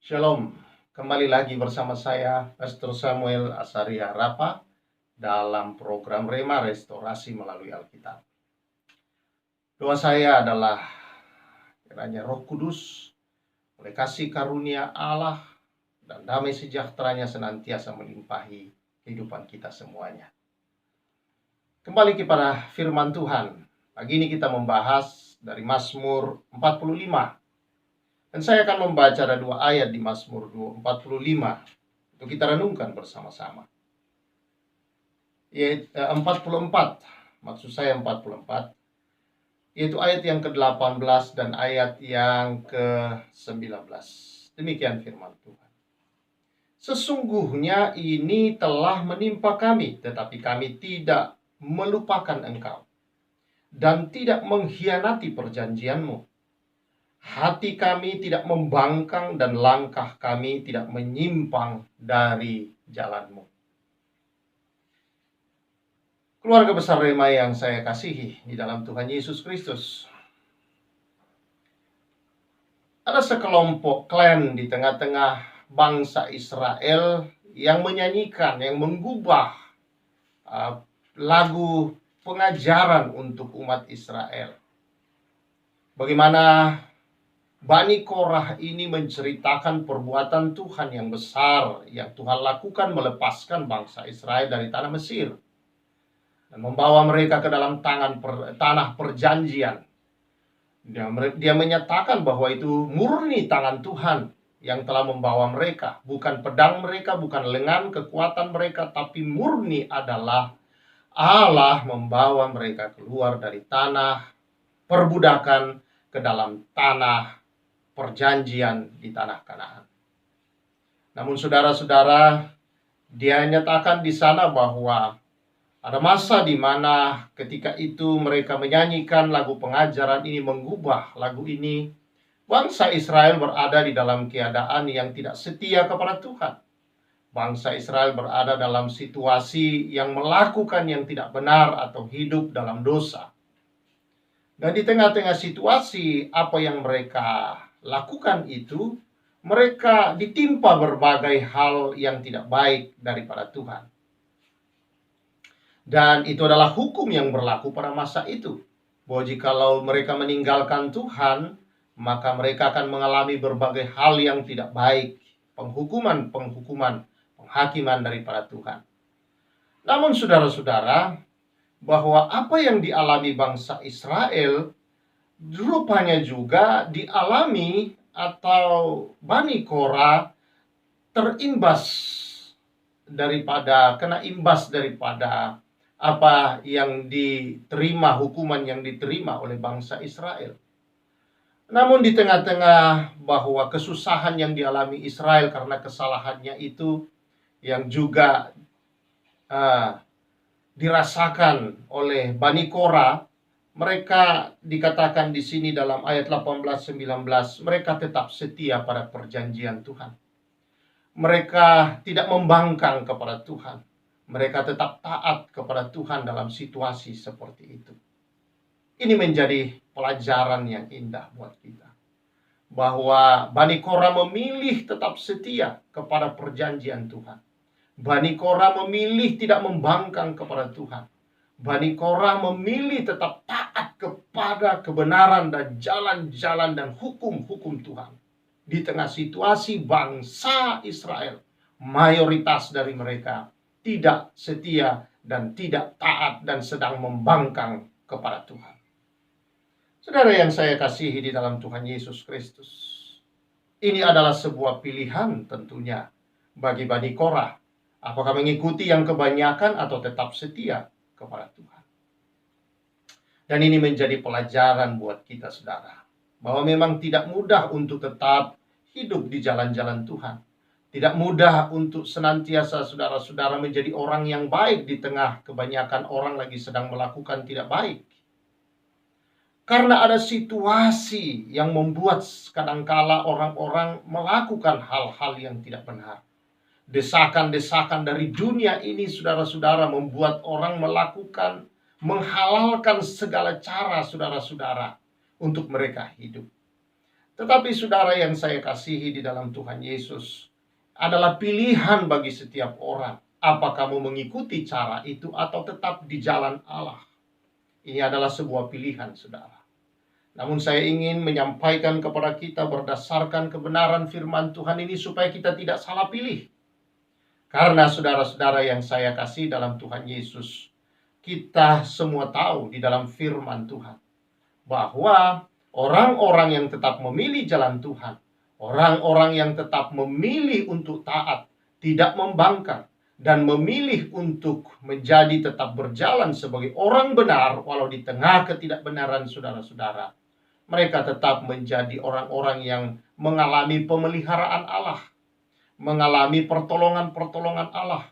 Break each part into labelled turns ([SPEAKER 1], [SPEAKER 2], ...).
[SPEAKER 1] Shalom, kembali lagi bersama saya, Pastor Samuel Asaria Rapa, dalam program Rema Restorasi melalui Alkitab. Doa saya adalah kiranya Roh Kudus, oleh kasih karunia Allah dan damai sejahteranya senantiasa melimpahi kehidupan kita semuanya. Kembali kepada firman Tuhan. Pagi ini kita membahas dari Mazmur 45. Dan saya akan membaca ada 2 ayat di Mazmur 45 untuk kita renungkan bersama-sama. Yaitu 44, maksud saya 44, yaitu ayat yang ke-18 dan ayat yang ke-19. Demikian firman Tuhan. Sesungguhnya ini telah menimpa kami, tetapi kami tidak melupakan Engkau dan tidak mengkhianati perjanjian-Mu. Hati kami tidak membangkang dan langkah kami tidak menyimpang dari jalan-Mu. Keluarga besar Rema yang saya kasihi di dalam Tuhan Yesus Kristus. Ada sekelompok klan di tengah-tengah bangsa Israel yang menyanyikan, yang menggubah lagu pengajaran untuk umat Israel. Bagaimana Bani Korah ini menceritakan perbuatan Tuhan yang besar yang Tuhan lakukan melepaskan bangsa Israel dari tanah Mesir dan membawa mereka ke dalam tanah perjanjian. Dia menyatakan bahwa itu murni tangan Tuhan yang telah membawa mereka, bukan pedang mereka, bukan lengan kekuatan mereka, tapi murni adalah Allah membawa mereka keluar dari tanah perbudakan ke dalam tanah perjanjian di tanah Kanaan. Namun saudara-saudara, dia nyatakan di sana bahwa ada masa di mana ketika itu mereka menyanyikan lagu pengajaran ini, mengubah lagu ini, bangsa Israel berada di dalam keadaan yang tidak setia kepada Tuhan. Bangsa Israel berada dalam situasi yang melakukan yang tidak benar atau hidup dalam dosa. Dan di tengah-tengah situasi apa yang mereka lakukan itu, mereka ditimpa berbagai hal yang tidak baik daripada Tuhan. Dan itu adalah hukum yang berlaku pada masa itu, bahwa jikalau mereka meninggalkan Tuhan, maka mereka akan mengalami berbagai hal yang tidak baik, penghakiman daripada Tuhan. Namun saudara-saudara, bahwa apa yang dialami bangsa Israel rupanya juga dialami atau Bani Korah kena imbas daripada apa yang diterima, hukuman yang diterima oleh bangsa Israel. Namun di tengah-tengah bahwa kesusahan yang dialami Israel karena kesalahannya itu yang juga dirasakan oleh Bani Korah, mereka dikatakan di sini dalam ayat 18-19, mereka tetap setia pada perjanjian Tuhan. Mereka tidak membangkang kepada Tuhan. Mereka tetap taat kepada Tuhan dalam situasi seperti itu. Ini menjadi pelajaran yang indah buat kita, bahwa Bani Korah memilih tetap setia kepada perjanjian Tuhan. Bani Korah memilih tidak membangkang kepada Tuhan. Bani Korah memilih tetap taat kepada kebenaran dan jalan-jalan dan hukum-hukum Tuhan. Di tengah situasi bangsa Israel, mayoritas dari mereka tidak setia dan tidak taat dan sedang membangkang kepada Tuhan. Saudara yang saya kasihi di dalam Tuhan Yesus Kristus, ini adalah sebuah pilihan tentunya bagi Bani Korah. Apakah mengikuti yang kebanyakan atau tetap setia kepada Tuhan. Dan ini menjadi pelajaran buat kita saudara, bahwa memang tidak mudah untuk tetap hidup di jalan-jalan Tuhan. Tidak mudah untuk senantiasa saudara-saudara menjadi orang yang baik di tengah kebanyakan orang lagi sedang melakukan tidak baik. Karena ada situasi yang membuat kadangkala orang-orang melakukan hal-hal yang tidak benar. Desakan-desakan dari dunia ini saudara-saudara membuat orang menghalalkan segala cara saudara-saudara untuk mereka hidup. Tetapi saudara yang saya kasihi di dalam Tuhan Yesus, adalah pilihan bagi setiap orang. Apa kamu mengikuti cara itu atau tetap di jalan Allah? Ini adalah sebuah pilihan, saudara. Namun saya ingin menyampaikan kepada kita berdasarkan kebenaran firman Tuhan ini supaya kita tidak salah pilih. Karena saudara-saudara yang saya kasih dalam Tuhan Yesus, kita semua tahu di dalam firman Tuhan bahwa orang-orang yang tetap memilih jalan Tuhan, orang-orang yang tetap memilih untuk taat, tidak membangkang, dan memilih untuk menjadi tetap berjalan sebagai orang benar walau di tengah ketidakbenaran saudara-saudara, mereka tetap menjadi orang-orang yang mengalami pemeliharaan Allah, mengalami pertolongan-pertolongan Allah,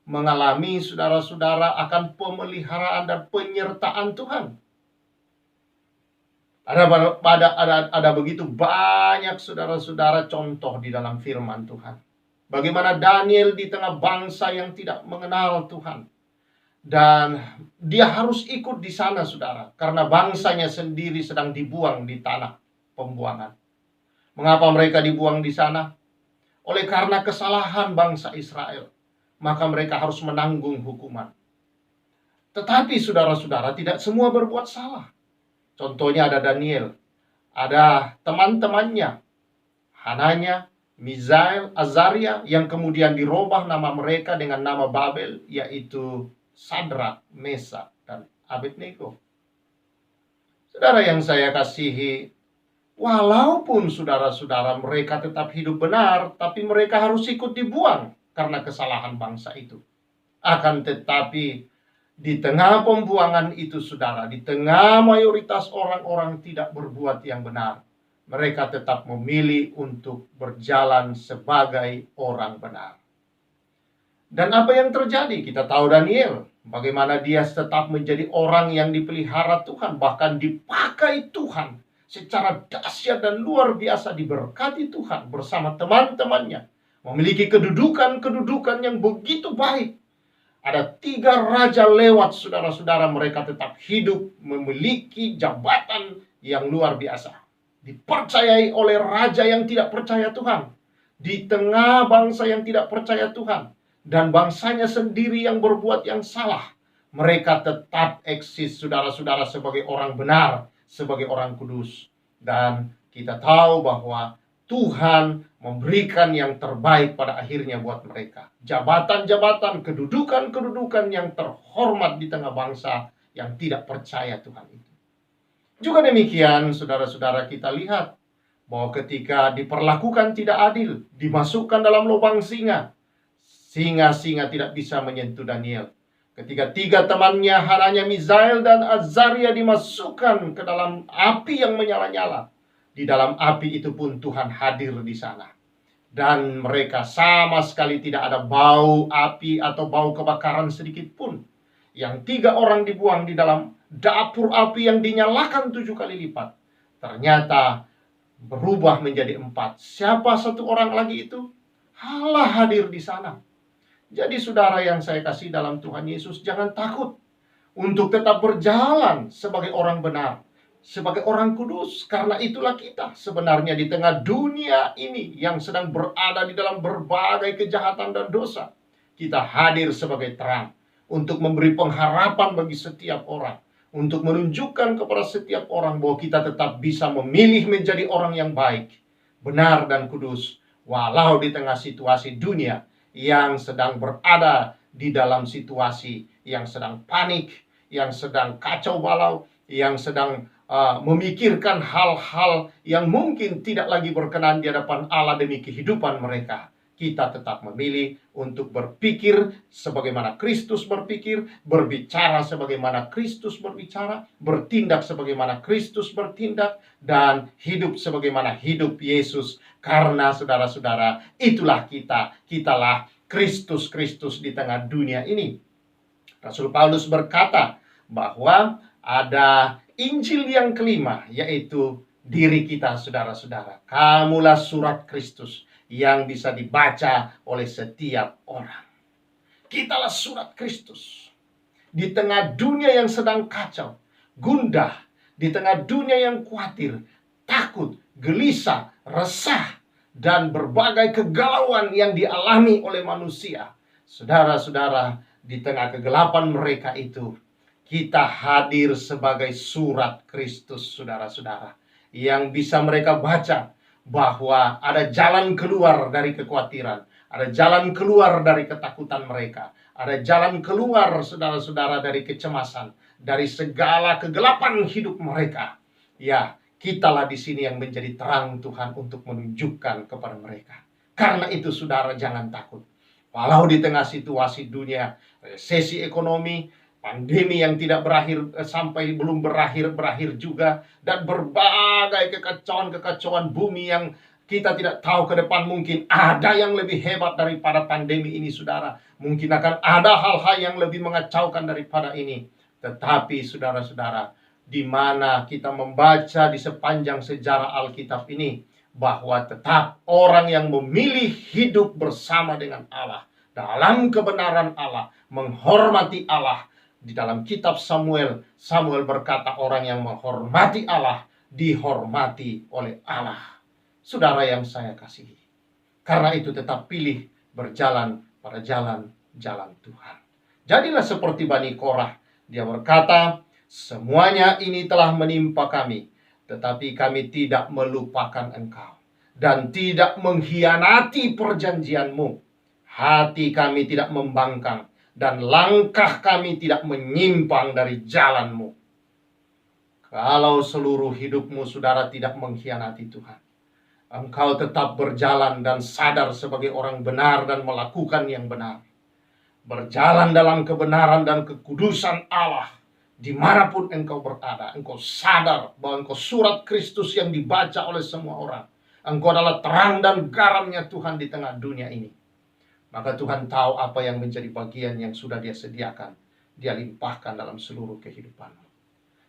[SPEAKER 1] mengalami saudara-saudara akan pemeliharaan dan penyertaan Tuhan. Ada begitu banyak saudara-saudara contoh di dalam firman Tuhan. Bagaimana Daniel di tengah bangsa yang tidak mengenal Tuhan. Dan dia harus ikut di sana, saudara, karena bangsanya sendiri sedang dibuang di tanah pembuangan. Mengapa mereka dibuang di sana? Oleh karena kesalahan bangsa Israel, maka mereka harus menanggung hukuman. Tetapi saudara-saudara, tidak semua berbuat salah. Contohnya ada Daniel, ada teman-temannya, Hananya, Misael, Azaria, yang kemudian dirubah nama mereka dengan nama Babel, yaitu Sadrak, Mesak, dan Abednego. Saudara yang saya kasihi, walaupun saudara-saudara mereka tetap hidup benar, tapi mereka harus ikut dibuang karena kesalahan bangsa itu. Akan tetapi di tengah pembuangan itu, saudara, di tengah mayoritas orang-orang tidak berbuat yang benar, mereka tetap memilih untuk berjalan sebagai orang benar. Dan apa yang terjadi? Kita tahu Daniel, bagaimana dia tetap menjadi orang yang dipelihara Tuhan, bahkan dipakai Tuhan secara dahsyat dan luar biasa, diberkati Tuhan bersama teman-temannya, memiliki kedudukan yang begitu baik. Ada 3 raja lewat, saudara-saudara, mereka tetap hidup memiliki jabatan yang luar biasa, dipercayai oleh raja yang tidak percaya Tuhan, di tengah bangsa yang tidak percaya Tuhan, dan bangsanya sendiri yang berbuat yang salah. Mereka tetap eksis, saudara-saudara, sebagai orang benar, sebagai orang kudus. Dan kita tahu bahwa Tuhan memberikan yang terbaik pada akhirnya buat mereka. Jabatan-jabatan, kedudukan-kedudukan yang terhormat di tengah bangsa yang tidak percaya Tuhan itu. Juga demikian, saudara-saudara, kita lihat bahwa ketika diperlakukan tidak adil, dimasukkan dalam lubang singa, singa-singa tidak bisa menyentuh Daniel. Ketika 3 temannya, Hananya, Misael, dan Azaria, dimasukkan ke dalam api yang menyala-nyala, di dalam api itu pun Tuhan hadir di sana. Dan mereka sama sekali tidak ada bau api atau bau kebakaran sedikit pun. Yang 3 orang dibuang di dalam dapur api yang dinyalakan 7 kali lipat, ternyata berubah menjadi 4. Siapa 1 orang lagi itu? Allah hadir di sana. Jadi saudara yang saya kasih dalam Tuhan Yesus, jangan takut untuk tetap berjalan sebagai orang benar, sebagai orang kudus. Karena itulah kita sebenarnya di tengah dunia ini yang sedang berada di dalam berbagai kejahatan dan dosa, kita hadir sebagai terang untuk memberi pengharapan bagi setiap orang, untuk menunjukkan kepada setiap orang bahwa kita tetap bisa memilih menjadi orang yang baik, benar, dan kudus, walau di tengah situasi dunia yang sedang berada di dalam situasi yang sedang panik, yang sedang kacau balau, yang sedang memikirkan hal-hal yang mungkin tidak lagi berkenan di hadapan Allah demi kehidupan mereka. Kita tetap memilih untuk berpikir sebagaimana Kristus berpikir, berbicara sebagaimana Kristus berbicara, bertindak sebagaimana Kristus bertindak, dan hidup sebagaimana hidup Yesus. Karena saudara-saudara, itulah kita, kitalah Kristus di tengah dunia ini. Rasul Paulus berkata bahwa ada Injil yang kelima, yaitu diri kita, saudara-saudara. Kamulah surat Kristus yang bisa dibaca oleh setiap orang. Kitalah surat Kristus. Di tengah dunia yang sedang kacau, gundah, di tengah dunia yang khawatir, takut, gelisah, resah, dan berbagai kegalauan yang dialami oleh manusia. Saudara-saudara, di tengah kegelapan mereka itu, kita hadir sebagai surat Kristus, saudara-saudara, yang bisa mereka baca bahwa ada jalan keluar dari kekhawatiran, ada jalan keluar dari ketakutan mereka, ada jalan keluar, saudara-saudara, dari kecemasan, dari segala kegelapan hidup mereka. Ya, kitalah di sini yang menjadi terang Tuhan untuk menunjukkan kepada mereka. Karena itu, saudara, jangan takut. Walau di tengah situasi dunia, resesi ekonomi, pandemi yang tidak berakhir sampai belum berakhir juga, dan berbagai kekacauan bumi yang kita tidak tahu ke depan. Mungkin ada yang lebih hebat daripada pandemi ini, saudara. Mungkin akan ada hal-hal yang lebih mengacaukan daripada ini. Tetapi saudara-saudara, di mana kita membaca di sepanjang sejarah Alkitab ini, bahwa tetap orang yang memilih hidup bersama dengan Allah, dalam kebenaran Allah, menghormati Allah. Di dalam kitab Samuel, Samuel berkata, orang yang menghormati Allah dihormati oleh Allah. Saudara yang saya kasihi, karena itu tetap pilih berjalan pada jalan-jalan Tuhan. Jadilah seperti Bani Korah. Dia berkata, semuanya ini telah menimpa kami, tetapi kami tidak melupakan Engkau dan tidak mengkhianati perjanjian-Mu. Hati kami tidak membangkang dan langkah kami tidak menyimpang dari jalan-Mu. Kalau seluruh hidupmu, saudara, tidak mengkhianati Tuhan, engkau tetap berjalan dan sadar sebagai orang benar dan melakukan yang benar, berjalan dalam kebenaran dan kekudusan Allah. Dimanapun engkau berada, engkau sadar bahwa engkau surat Kristus yang dibaca oleh semua orang. Engkau adalah terang dan garamnya Tuhan di tengah dunia ini. Maka Tuhan tahu apa yang menjadi bagian yang sudah Dia sediakan, Dia limpahkan dalam seluruh kehidupanmu.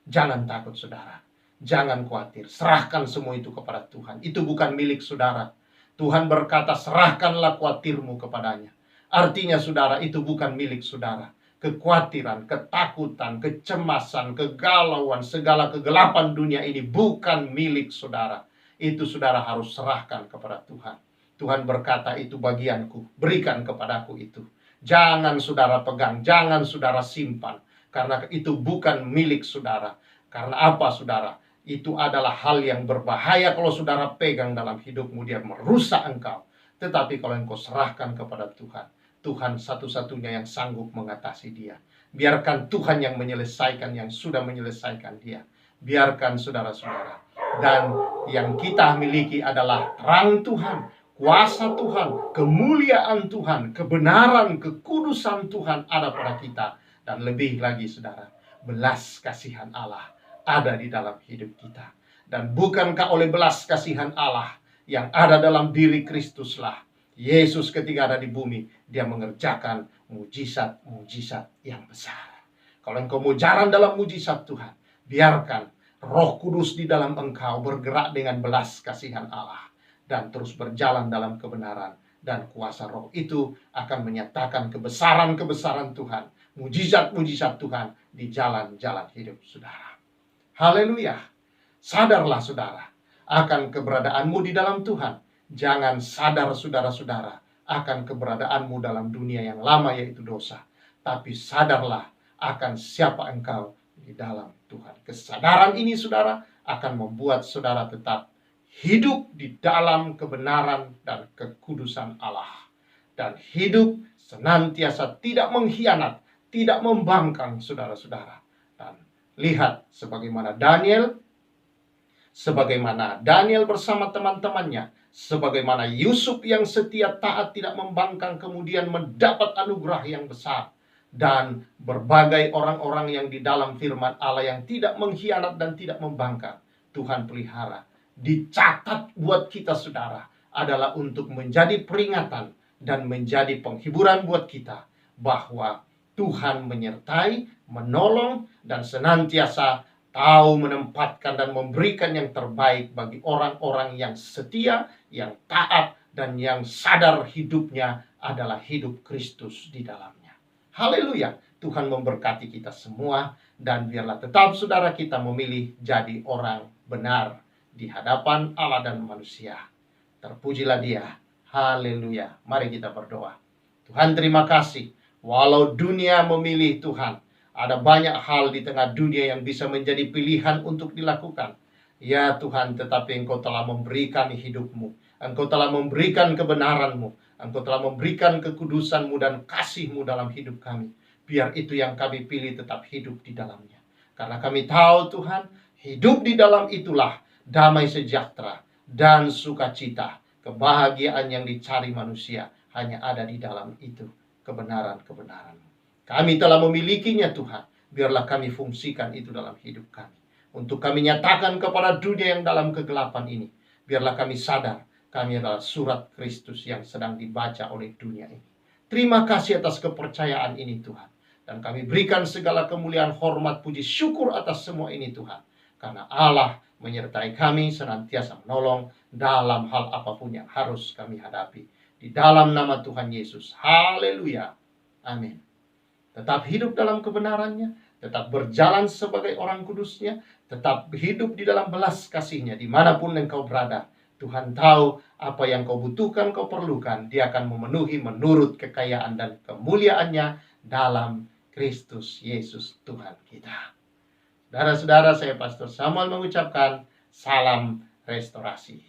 [SPEAKER 1] Jangan takut, saudara. Jangan khawatir. Serahkan semua itu kepada Tuhan. Itu bukan milik saudara. Tuhan berkata, serahkanlah khawatirmu kepadanya. Artinya, saudara, itu bukan milik saudara. Kekhawatiran, ketakutan, kecemasan, kegalauan, segala kegelapan dunia ini bukan milik saudara. Itu saudara harus serahkan kepada Tuhan. Tuhan berkata, itu bagianku, berikan kepadaku itu. Jangan saudara pegang, jangan saudara simpan. Karena itu bukan milik saudara. Karena apa, saudara? Itu adalah hal yang berbahaya kalau saudara pegang dalam hidupmu. Dia merusak engkau. Tetapi kalau engkau serahkan kepada Tuhan, Tuhan satu-satunya yang sanggup mengatasi dia. Biarkan Tuhan yang menyelesaikan, yang sudah menyelesaikan dia. Biarkan saudara-saudara. Dan yang kita miliki adalah terang Tuhan, kuasa Tuhan, kemuliaan Tuhan, kebenaran, kekudusan Tuhan ada pada kita. Dan lebih lagi, saudara, belas kasihan Allah ada di dalam hidup kita. Dan bukankah oleh belas kasihan Allah yang ada dalam diri Kristuslah Yesus ketika ada di bumi, Dia mengerjakan mujizat-mujizat yang besar. Kalau engkau mau jalan dalam mujizat Tuhan, biarkan Roh Kudus di dalam engkau bergerak dengan belas kasihan Allah. Dan terus berjalan dalam kebenaran. Dan kuasa Roh itu akan menyatakan kebesaran-kebesaran Tuhan, mujizat-mujizat Tuhan di jalan-jalan hidup saudara. Haleluya. Sadarlah saudara akan keberadaanmu di dalam Tuhan. Jangan sadar saudara-saudara akan keberadaanmu dalam dunia yang lama, yaitu dosa. Tapi sadarlah akan siapa engkau di dalam Tuhan. Kesadaran ini, saudara, akan membuat saudara tetap hidup di dalam kebenaran dan kekudusan Allah. Dan hidup senantiasa tidak mengkhianat, tidak membangkang, saudara-saudara. Dan lihat sebagaimana Daniel bersama teman-temannya, sebagaimana Yusuf yang setia taat tidak membangkang kemudian mendapat anugerah yang besar. Dan berbagai orang-orang yang di dalam firman Allah yang tidak mengkhianat dan tidak membangkang, Tuhan pelihara. Dicatat buat kita, saudara, adalah untuk menjadi peringatan dan menjadi penghiburan buat kita bahwa Tuhan menyertai, menolong, dan senantiasa tahu menempatkan dan memberikan yang terbaik bagi orang-orang yang setia, yang taat, dan yang sadar hidupnya adalah hidup Kristus di dalamnya. Haleluya. Tuhan memberkati kita semua. Dan biarlah tetap saudara kita memilih jadi orang benar di hadapan Allah dan manusia. Terpujilah Dia. Haleluya. Mari kita berdoa. Tuhan, terima kasih. Walau dunia memilih Tuhan, ada banyak hal di tengah dunia yang bisa menjadi pilihan untuk dilakukan. Ya Tuhan, tetapi Engkau telah memberikan hidup-Mu. Engkau telah memberikan kebenaran-Mu. Engkau telah memberikan kekudusan-Mu dan kasih-Mu dalam hidup kami. Biar itu yang kami pilih tetap hidup di dalamnya. Karena kami tahu Tuhan, hidup di dalam itulah damai sejahtera dan sukacita. Kebahagiaan yang dicari manusia hanya ada di dalam itu. Kebenaran-kebenaran. Kami telah memilikinya Tuhan. Biarlah kami fungsikan itu dalam hidup kami. Untuk kami nyatakan kepada dunia yang dalam kegelapan ini. Biarlah kami sadar kami adalah surat Kristus yang sedang dibaca oleh dunia ini. Terima kasih atas kepercayaan ini Tuhan. Dan kami berikan segala kemuliaan, hormat, puji, syukur atas semua ini Tuhan. Karena Allah menyertai kami, senantiasa menolong dalam hal apapun yang harus kami hadapi. Di dalam nama Tuhan Yesus. Haleluya. Amin. Tetap hidup dalam kebenarannya. Tetap berjalan sebagai orang kudusnya. Tetap hidup di dalam belas kasihnya. Dimanapun engkau berada. Tuhan tahu apa yang kau butuhkan, kau perlukan. Dia akan memenuhi menurut kekayaan dan kemuliaannya dalam Kristus Yesus Tuhan kita. Saudara-saudara, saya Pastor Samuel mengucapkan salam restorasi.